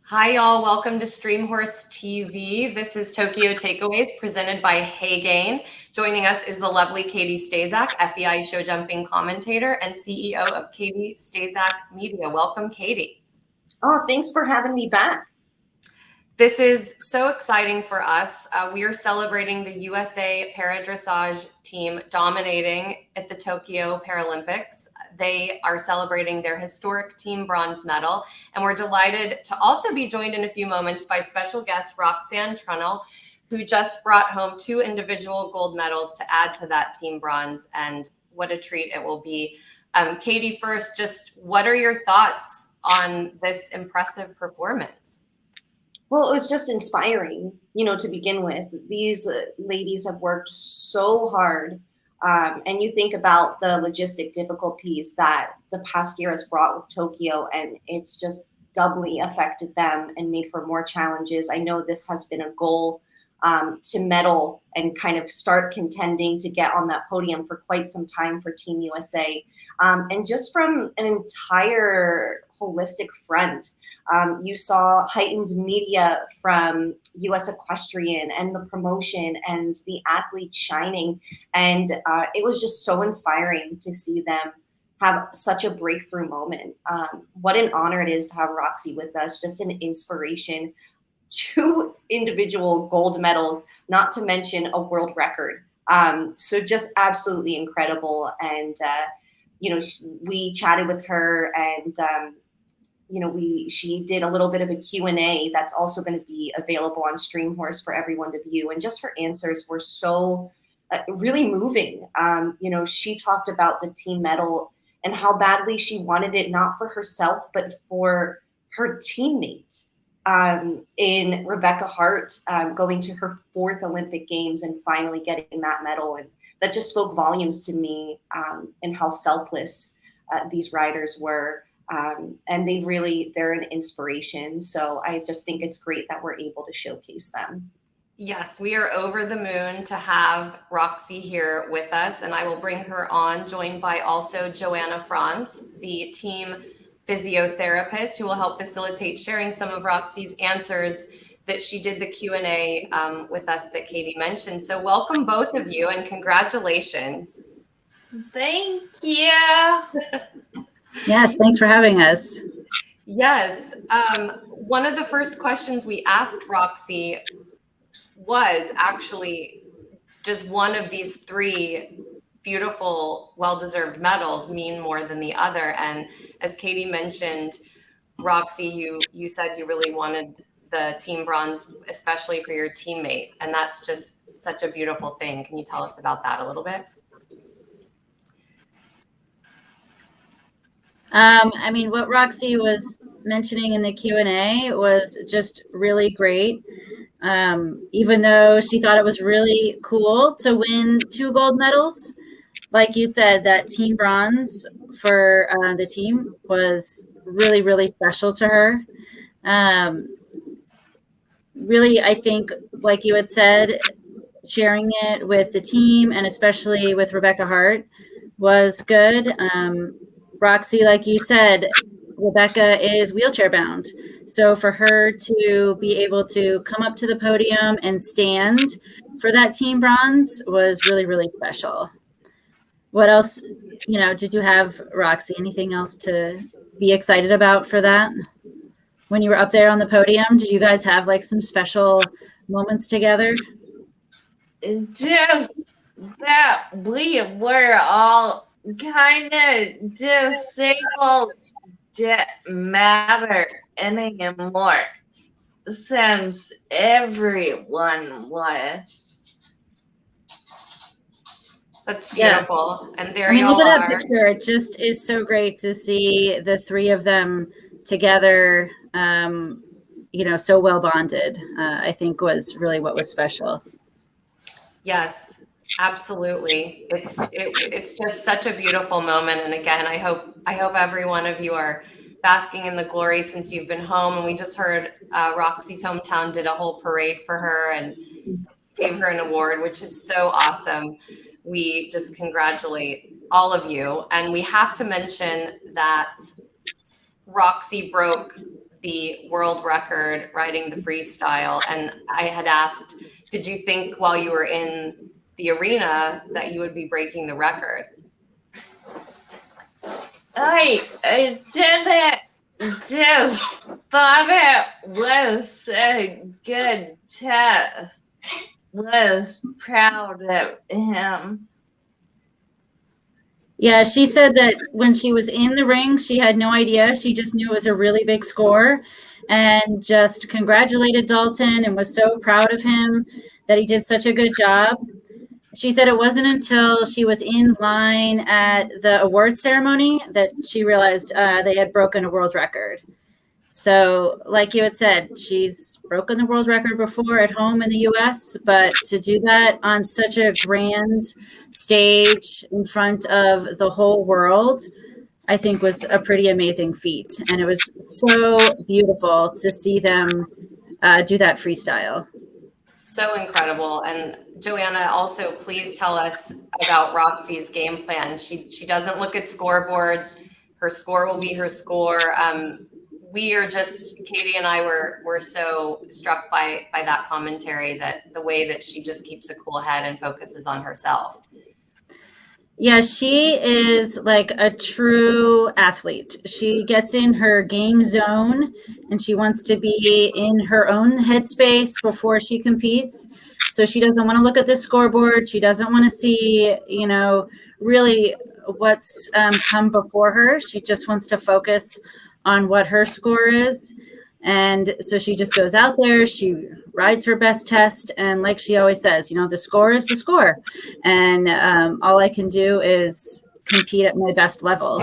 Hi, y'all. Welcome to StreamHorseTV. This is Tokyo Takeaways presented by Haygain. Joining us is the lovely Catie Staszak, FEI show jumping commentator and CEO of Catie Staszak Media. Welcome, Catie. Oh, thanks for having me back. This is so exciting for us. We are celebrating the USA Para Dressage team dominating at the Tokyo Paralympics. They are celebrating their historic team bronze medal, and we're delighted to also be joined in a few moments by special guest Roxanne Trunnell, who just brought home 2 individual gold medals to add to that team bronze, and what a treat it will be. Catie, first, just what are your thoughts on this impressive performance? Well, it was just inspiring, to begin with. These ladies have worked so hard. And you think about the logistic difficulties that the past year has brought with Tokyo, and it's just doubly affected them and made for more challenges. I know this has been a goal to medal and kind of start contending to get on that podium for quite some time for Team USA. And just from an entire holistic front, you saw heightened media from US Equestrian and the promotion and the athletes shining. And it was just so inspiring to see them have such a breakthrough moment. What an honor it is to have Roxy with us, just an inspiration. 2 individual gold medals, not to mention a world record. So just absolutely incredible. And, we chatted with her, and, she did a little bit of a Q&A that's also going to be available on StreamHorse for everyone to view. And just her answers were so really moving. She talked about the team medal and how badly she wanted it, not for herself, but for her teammates. In Rebecca Hart going to her 4th Olympic Games and finally getting that medal. And that just spoke volumes to me, and how selfless these riders were. And they're an inspiration. So I just think it's great that we're able to showcase them. Yes, we are over the moon to have Roxy here with us, and I will bring her on, joined by also Joanna Frantz, the team physiotherapist, who will help facilitate sharing some of Roxy's answers that she did the Q&A with us that Catie mentioned. So welcome both of you, and congratulations. Thank you. Yes, thanks for having us. Yes. One of the first questions we asked Roxy was actually, does one of these 3 beautiful, well-deserved medals mean more than the other? And as Catie mentioned, Roxy, you said you really wanted the team bronze, especially for your teammate. And that's just such a beautiful thing. Can you tell us about that a little bit? What Roxy was mentioning in the Q&A was just really great. Even though she thought it was really cool to win 2 gold medals, like you said, that team bronze for the team was really, really special to her. Really, I think, like you had said, sharing it with the team and especially with Rebecca Hart was good. Roxy, like you said, Rebecca is wheelchair bound. So for her to be able to come up to the podium and stand for that team bronze was really, really special. What else, did you have, Roxy? Anything else to be excited about for that? When you were up there on the podium, did you guys have like some special moments together? Just that we were all kind of disabled didn't matter anymore, since everyone was. That's beautiful. Yeah. And there you look all at are. That picture. It just is so great to see the 3 of them together, so well bonded. I think was really what was special. Yes, absolutely. It's just such a beautiful moment. And again, I hope every one of you are basking in the glory since you've been home. And we just heard Roxy's hometown did a whole parade for her and gave her an award, which is so awesome. We just congratulate all of you. And we have to mention that Roxy broke the world record riding the freestyle. And I had asked, did you think while you were in the arena that you would be breaking the record? I didn't just thought it was a good test. Was proud of him. Yeah, she said that when she was in the ring, she had no idea. She just knew it was a really big score and just congratulated Dolton and was so proud of him that he did such a good job. She said it wasn't until she was in line at the awards ceremony that she realized they had broken a world record. So like you had said, she's broken the world record before at home in the US, but to do that on such a grand stage in front of the whole world, I think was a pretty amazing feat. And it was so beautiful to see them do that freestyle. So incredible. And Joanna, also please tell us about Roxy's game plan. She doesn't look at scoreboards. Her score will be her score. We are just, Catie and I were so struck by that commentary, that the way that she just keeps a cool head and focuses on herself. Yeah, she is like a true athlete. She gets in her game zone and she wants to be in her own headspace before she competes. So she doesn't want to look at the scoreboard. She doesn't want to see, really what's come before her. She just wants to focus on what her score is. And so she just goes out there, she rides her best test. And like she always says, the score is the score. And all I can do is compete at my best level.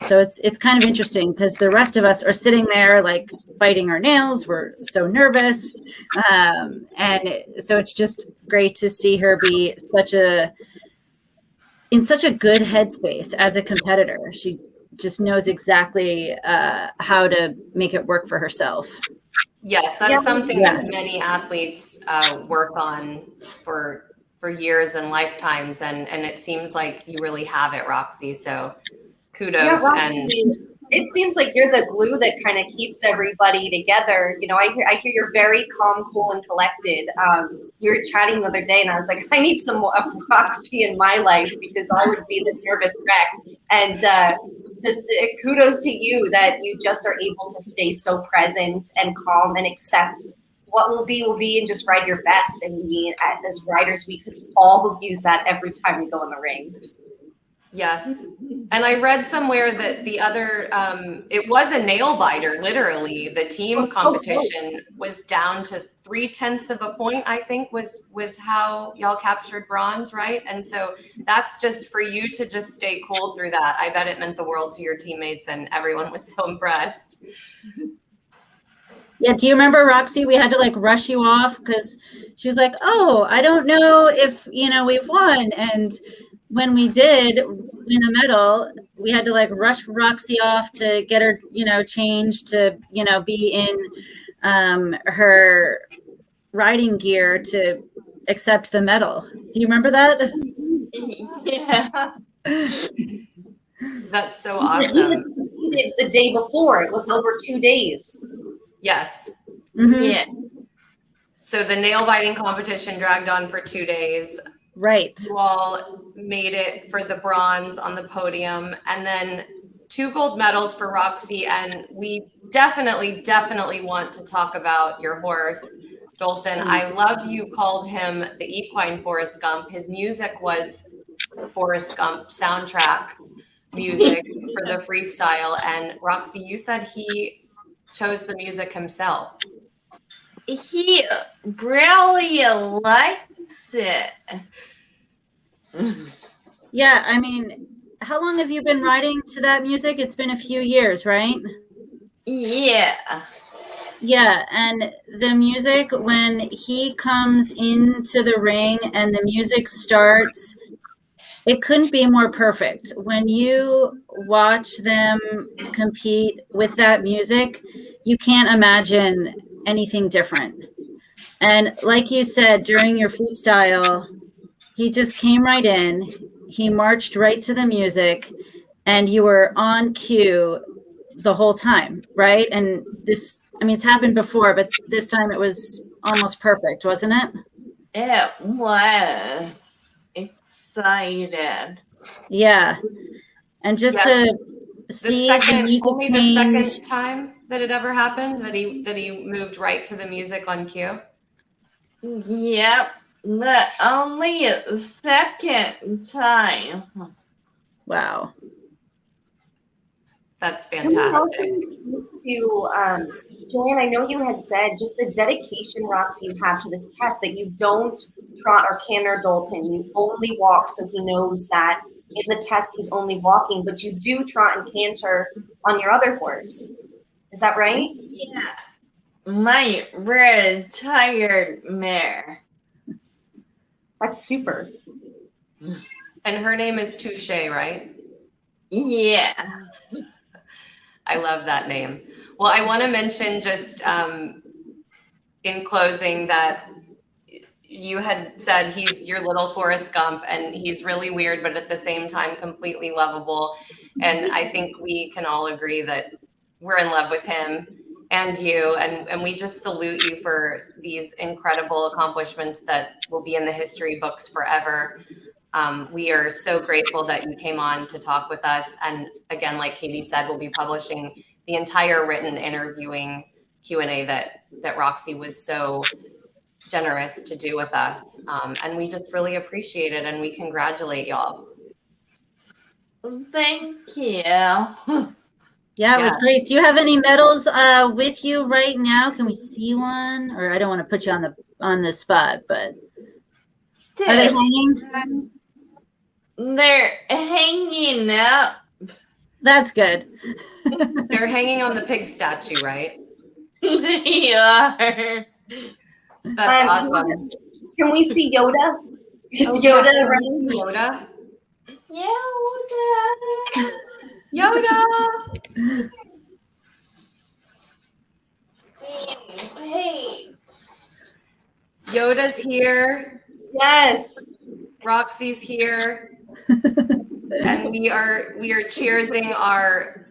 So it's kind of interesting because the rest of us are sitting there like biting our nails. We're so nervous. So it's just great to see her be in such a good headspace as a competitor. She just knows exactly how to make it work for herself. Yes, that's something that many athletes work on for years and lifetimes, and it seems like you really have it, Roxy. So kudos. Roxy, and it seems like you're the glue that kind of keeps everybody together. I hear you're very calm, cool, and collected. We were chatting the other day, and I was like, I need some more Roxy in my life because I would be the nervous wreck. And just kudos to you that you just are able to stay so present and calm and accept what will be and just ride your best. And we, as riders, we could all use that every time we go in the ring. Yes. And I read somewhere that the other, it was a nail biter, literally. The team competition was down to 0.3 of a point, I think was how y'all captured bronze, right? And so that's just for you to just stay cool through that. I bet it meant the world to your teammates and everyone was so impressed. Yeah, do you remember, Roxy, we had to rush you off because she was like, oh, I don't know if, we've won. And when we did win a medal, we had to rush Roxy off to get her, changed to, be in her riding gear to accept the medal. Do you remember that? Yeah. That's so awesome. The day before, it was over 2 days. Yes. Mm-hmm. Yeah. So the nail biting competition dragged on for 2 days. Right. You all made it for the bronze on the podium, and then 2 gold medals for Roxy. And we definitely want to talk about your horse, Dolton. I love you called him the equine Forrest Gump. His music was Forrest Gump soundtrack music for the freestyle. And Roxy, you said he chose the music himself. He really likes it. Yeah, I mean, how long have you been riding to that music? It's been a few years, right? Yeah. Yeah, and the music, when he comes into the ring and the music starts, it couldn't be more perfect. When you watch them compete with that music, you can't imagine anything different. And like you said, during your freestyle, he just came right in. He marched right to the music, and you were on cue, the whole time, right? And this, I mean, it's happened before, but this time it was almost perfect, wasn't it? It was excited. Yeah. And just Yes. to The see the second, music only the change. second time that it ever happened that he moved right to the music on cue. Yep, but only a second time. Wow. That's Can we also fantastic. speak to, Joanne, I know you had said just the dedication, Roxy, you have to this test, that you don't trot or canter Dolton. You only walk, so he knows that in the test he's only walking, but you do trot and canter on your other horse. Is that right? Yeah, my retired mare. That's super. And her name is Touche, right? Yeah. I love that name. Well, I want to mention just in closing that you had said he's your little Forrest Gump, and he's really weird, but at the same time completely lovable. And I think we can all agree that we're in love with him and you, and we just salute you for these incredible accomplishments that will be in the history books forever. We are so grateful that you came on to talk with us. And again, like Catie said, we'll be publishing the entire written interviewing Q&A that Roxy was so generous to do with us. And we just really appreciate it, and we congratulate y'all. Thank you. Yeah, it was great. Do you have any medals with you right now? Can we see one? Or I don't want to put you on the spot, but are they hanging? They're hanging up. That's good. They're hanging on the pig statue, right? They are. That's awesome. Can we see Yoda? Is Oh, Yoda yeah. around? Yoda? Yoda. Yoda! Hey. Yoda's here. Yes. Roxy's here. And we are cheersing our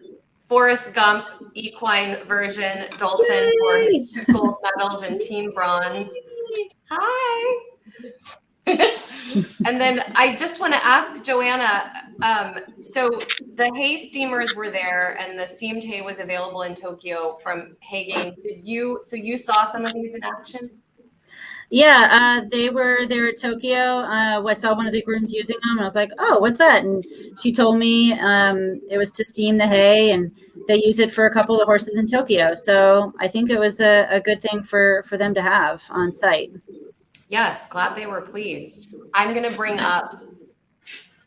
Forrest Gump equine version, Dolton, for his 2 gold medals and team bronze. Hi. And then I just want to ask Joanna, so the hay steamers were there and the steamed hay was available in Tokyo from Haygain. So you saw some of these in action? Yeah, they were there at Tokyo. I saw one of the grooms using them. I was like, oh, what's that? And she told me it was to steam the hay, and they use it for a couple of the horses in Tokyo. So I think it was a good thing for them to have on site. Yes, glad they were pleased. I'm going to bring up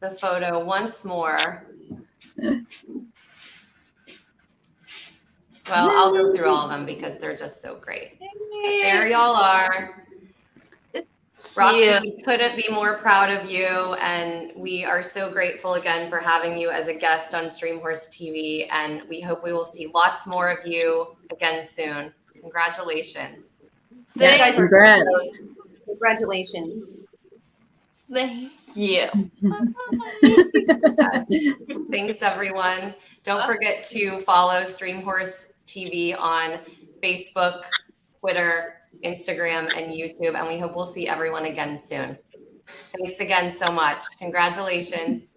the photo once more. Well, I'll go through all of them because they're just so great. But there y'all are. Roxy, we couldn't be more proud of you, and we are so grateful again for having you as a guest on StreamHorseTV, and we hope we will see lots more of you again soon. Congratulations. Yes, congrats. Congratulations. Thank you. Yes. Thanks, everyone. Don't forget to follow StreamHorseTV on Facebook, Twitter, Instagram, and YouTube, and we hope we'll see everyone again soon. Thanks again so much. Congratulations.